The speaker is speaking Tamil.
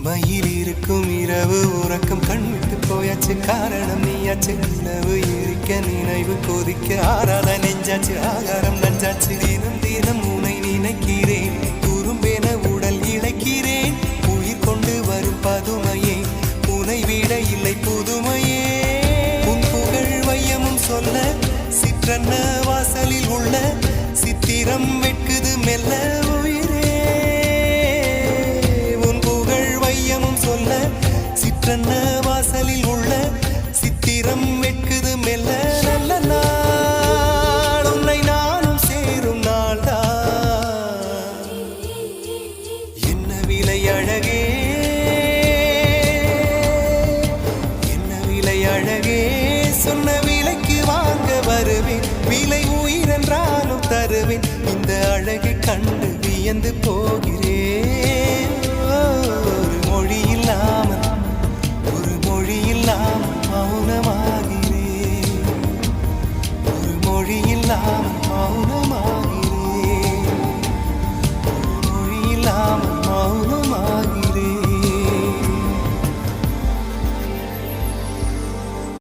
இமையில் இருக்கும் இரவு உறக்கம் கண்விட்டு போயாச்சு காரணம் நீயாச்சு நிலவு எரிக்க நினைவு கொதிக்க ஆறாத நெஞ்சாச்சு ஆகாரம் நஞ்சாச்சு தினம் தினம் உனை நினைக்கிறேன் குறும்பென உடல் இழைக்கிறேன் உயிர் கொண்டு வரும் பதுமையே உனை விட இல்லை புதுமையே உன் புகழ் வையமும் சொல்ல சிற்றன்ன வாசலில் உள்ள சித்திரம் வெட்குது மெல்ல உயிரே உன் புகழ் வையமும் சொல்ல சிற்றன்ன வாசலில் உள்ள சித்திரம் வெட்குது மெல்ல நல்ல நாள் உன்னை நானும் சேரும் நாள்தான் என்ன விலை அழகே என்ன விலை அழகே சொன்ன விலைக்கு வாங்க வருவேன் விலை உயிரென்றாலும் தருவேன் இந்த அழகை கண்டு வியந்து போகிறேன்